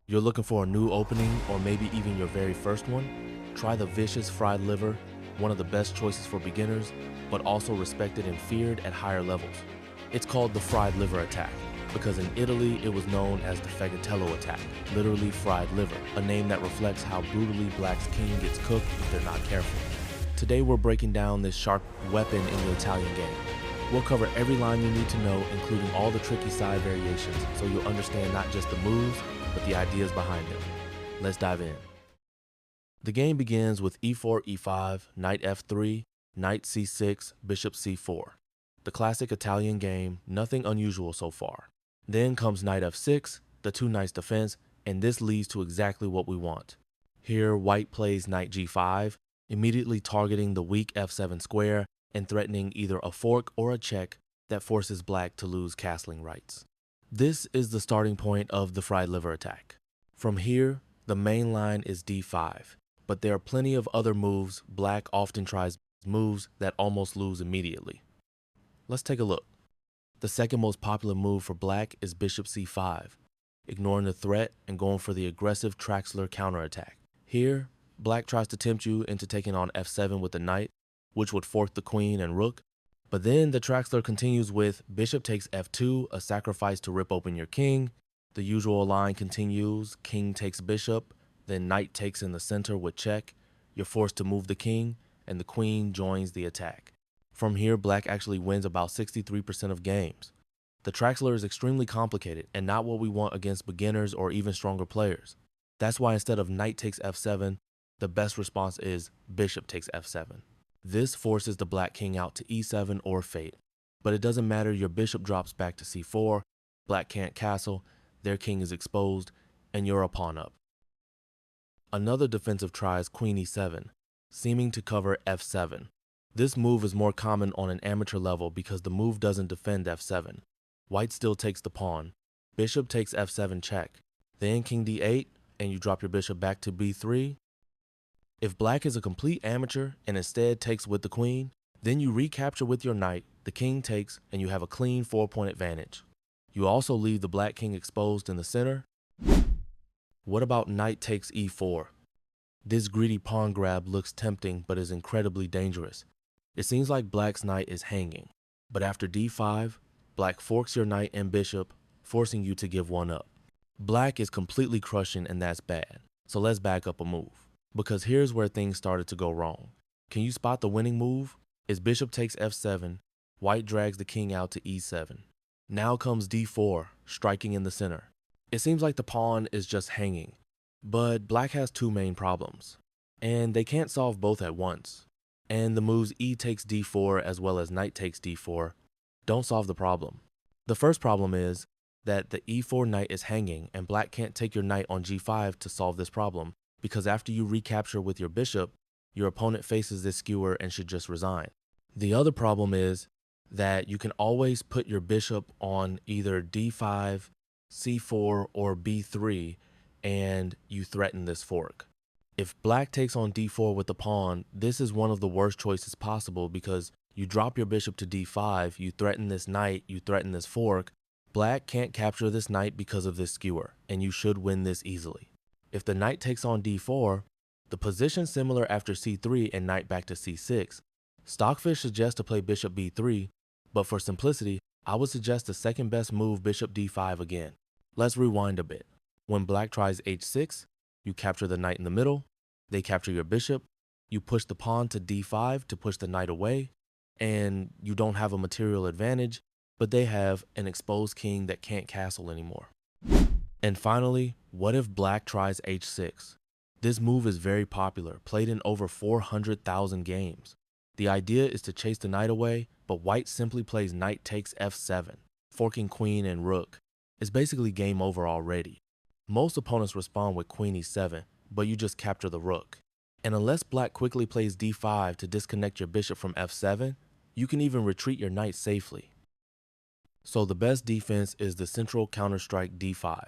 You're looking for a new opening or maybe even your very first one? Try the vicious fried liver, one of the best choices for beginners, but also respected and feared at higher levels. It's called the fried liver attack because in Italy it was known as the Fagatello attack, literally fried liver, a name that reflects how brutally Black's king gets cooked if they're not careful. Today we're breaking down this sharp weapon in the Italian game. We'll cover every line you need to know, including all the tricky side variations, so you'll understand not just the moves, but the ideas behind them. Let's dive in. The game begins with e4, e5, knight f3, knight c6, bishop c4. The classic Italian game, nothing unusual so far. Then comes knight f6, the two knights defense, and this leads to exactly what we want. Here, white plays knight g5, immediately targeting the weak f7 square and threatening either a fork or a check that forces black to lose castling rights. This is the starting point of the fried liver attack. From here, the main line is d5, but there are plenty of other moves. Black often tries moves that almost lose immediately. Let's take a look. The second most popular move for black is bishop c5, ignoring the threat and going for the aggressive Traxler counterattack. Here, black tries to tempt you into taking on f7 with the knight, which would fork the queen and rook. But then the Traxler continues with bishop takes f2, a sacrifice to rip open your king. The usual line continues, king takes bishop, then knight takes in the center with check. You're forced to move the king, and the queen joins the attack. From here, black actually wins about 63% of games. The Traxler is extremely complicated and not what we want against beginners or even stronger players. That's why instead of knight takes f7, the best response is bishop takes f7. This forces the black king out to e7 or fate, but it doesn't matter, your bishop drops back to c4, black can't castle, their king is exposed, and you're a pawn up. Another defensive try is queen e7, seeming to cover f7. This move is more common on an amateur level because the move doesn't defend f7. White still takes the pawn, bishop takes f7 check, then king d8, and you drop your bishop back to b3. If black is a complete amateur and instead takes with the queen, then you recapture with your knight, the king takes, and you have a clean 4-point advantage. You also leave the black king exposed in the center. What about knight takes e4? This greedy pawn grab looks tempting but is incredibly dangerous. It seems like black's knight is hanging, but after d5, black forks your knight and bishop, forcing you to give one up. Black is completely crushing and that's bad, so let's back up a move. Because here's where things started to go wrong. Can you spot the winning move? Is bishop takes f7, white drags the king out to e7. Now comes d4, striking in the center. It seems like the pawn is just hanging, but black has two main problems, and they can't solve both at once. And the moves e takes d4 as well as knight takes d4 don't solve the problem. The first problem is that the e4 knight is hanging and black can't take your knight on g5 to solve this problem, because after you recapture with your bishop, your opponent faces this skewer and should just resign. The other problem is that you can always put your bishop on either d5, c4, or b3, and you threaten this fork. If black takes on d4 with the pawn, this is one of the worst choices possible because you drop your bishop to d5, you threaten this knight, you threaten this fork. Black can't capture this knight because of this skewer, and you should win this easily. If the knight takes on d4, the position similar after c3 and knight back to c6. Stockfish suggests to play bishop b3, but for simplicity, I would suggest the second best move bishop d5 again. Let's rewind a bit. When black tries h6, you capture the knight in the middle, they capture your bishop, you push the pawn to d5 to push the knight away, and you don't have a material advantage, but they have an exposed king that can't castle anymore. And finally, what if black tries h6? This move is very popular, played in over 400,000 games. The idea is to chase the knight away, but white simply plays knight takes f7, forking queen and rook. It's basically game over already. Most opponents respond with queen e7, but you just capture the rook. And unless black quickly plays d5 to disconnect your bishop from f7, you can even retreat your knight safely. So the best defense is the central counterstrike d5.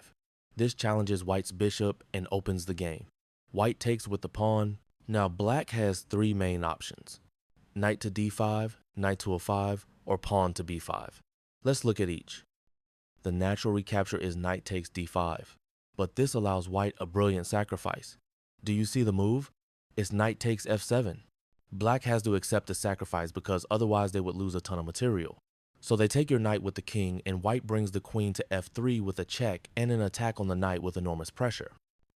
This challenges white's bishop and opens the game. White takes with the pawn. Now black has three main options: knight to d5, knight to a5, or pawn to b5. Let's look at each. The natural recapture is knight takes d5. but this allows white a brilliant sacrifice. Do you see the move? It's knight takes f7. Black has to accept the sacrifice because otherwise they would lose a ton of material. So they take your knight with the king, and white brings the queen to f3 with a check and an attack on the knight with enormous pressure.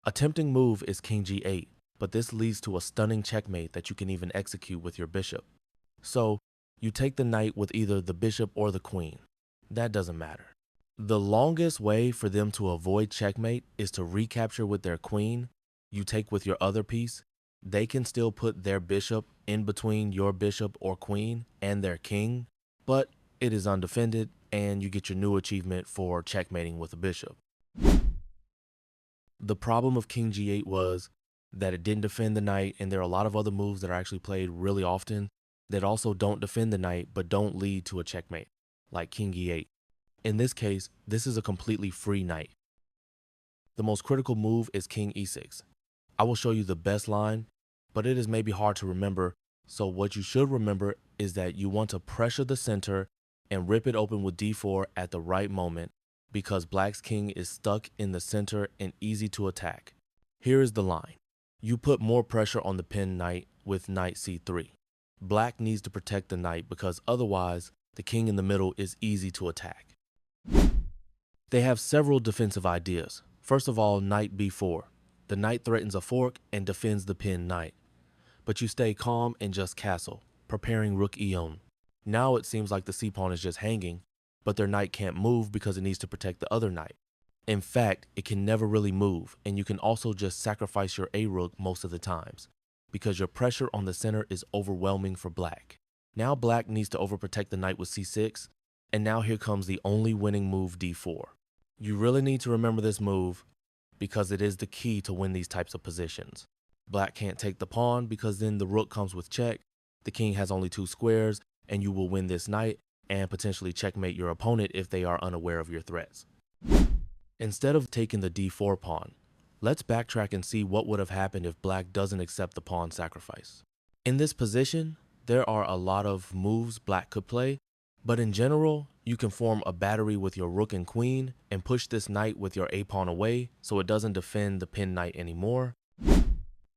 A tempting move is king g8, but this leads to a stunning checkmate that you can even execute with your bishop. So you take the knight with either the bishop or the queen. That doesn't matter. The longest way for them to avoid checkmate is to recapture with their queen. You take with your other piece. They can still put their bishop in between your bishop or queen and their king, but it is undefended and you get your new achievement for checkmating with a bishop. The problem of king g8 was that it didn't defend the knight, and there are a lot of other moves that are actually played really often that also don't defend the knight but don't lead to a checkmate, like king e8. In this case, this is a completely free knight. The most critical move is king e6. I will show you the best line, but it is maybe hard to remember, so what you should remember is that you want to pressure the center and rip it open with d4 at the right moment, because black's king is stuck in the center and easy to attack. Here is the line. You put more pressure on the pinned knight with knight c3. Black needs to protect the knight because otherwise the king in the middle is easy to attack. They have several defensive ideas. First of all, knight b4. The knight threatens a fork and defends the pinned knight. But you stay calm and just castle, preparing rook e1. Now it seems like the c-pawn is just hanging, but their knight can't move because it needs to protect the other knight. In fact, it can never really move, and you can also just sacrifice your a-rook most of the times, because your pressure on the center is overwhelming for black. Now black needs to overprotect the knight with c6, and now here comes the only winning move, d4. You really need to remember this move because it is the key to win these types of positions. Black can't take the pawn because then the rook comes with check, the king has only 2 squares, and you will win this knight and potentially checkmate your opponent if they are unaware of your threats. Instead of taking the d4 pawn, let's backtrack and see what would have happened if black doesn't accept the pawn sacrifice. In this position, there are a lot of moves black could play, but in general, you can form a battery with your rook and queen and push this knight with your a-pawn away so it doesn't defend the pinned knight anymore.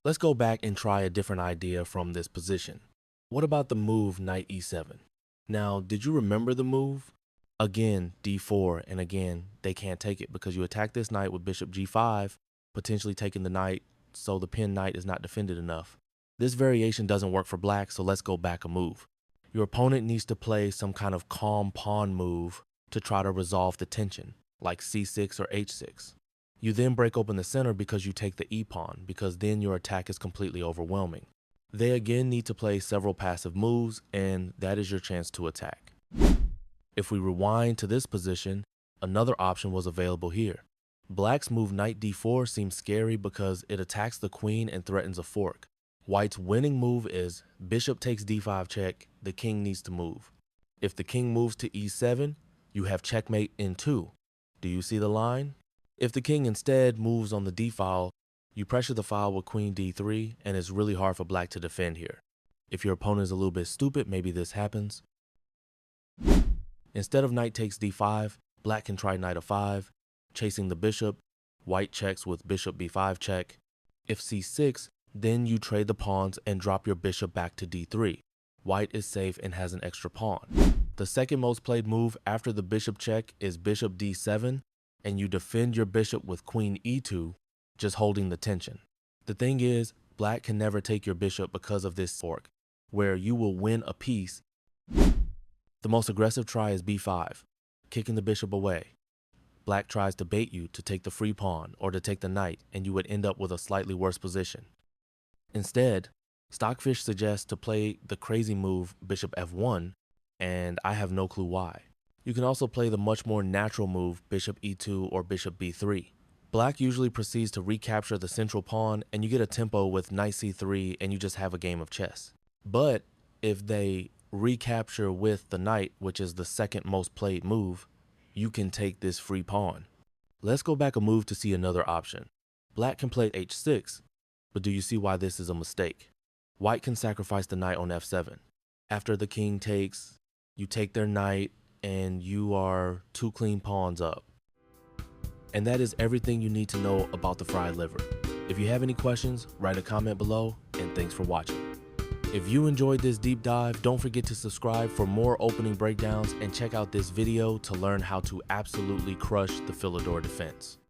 Let's go back and try a different idea from this position. What about the move knight e7? Now, did you remember the move? Again, d4, and again, they can't take it because you attack this knight with bishop g5, potentially taking the knight, so the pinned knight is not defended enough. This variation doesn't work for black, so let's go back a move. Your opponent needs to play some kind of calm pawn move to try to resolve the tension, like c6 or h6. You then break open the center because you take the e-pawn, because then your attack is completely overwhelming. They again need to play several passive moves, and that is your chance to attack. If we rewind to this position, another option was available here. Black's move knight d4 seems scary because it attacks the queen and threatens a fork. White's winning move is bishop takes d5 check, the king needs to move. If the king moves to e7, you have checkmate in 2. Do you see the line? If the king instead moves on the d-file, you pressure the file with queen d3, and it's really hard for black to defend here. If your opponent is a little bit stupid, maybe this happens. Instead of knight takes d5, black can try knight f5, chasing the bishop. White checks with bishop b5 check. If c6, then you trade the pawns and drop your bishop back to d3. White is safe and has an extra pawn. The second most played move after the bishop check is bishop d7, and you defend your bishop with queen e2, just holding the tension. The thing is, black can never take your bishop because of this fork, where you will win a piece. The most aggressive try is b5, kicking the bishop away. Black tries to bait you to take the free pawn or to take the knight, and you would end up with a slightly worse position. Instead, Stockfish suggests to play the crazy move bishop f1, and I have no clue why. You can also play the much more natural move bishop e2 or bishop b3. Black usually proceeds to recapture the central pawn, and you get a tempo with knight c3 and you just have a game of chess. But if they recapture with the knight, which is the second most played move, you can take this free pawn. Let's go back a move to see another option. Black can play h6, but do you see why this is a mistake? White can sacrifice the knight on f7. After the king takes, you take their knight, and you are 2 clean pawns up. And that is everything you need to know about the fried liver. If you have any questions, write a comment below, and thanks for watching. If you enjoyed this deep dive, don't forget to subscribe for more opening breakdowns and check out this video to learn how to absolutely crush the Philidor defense.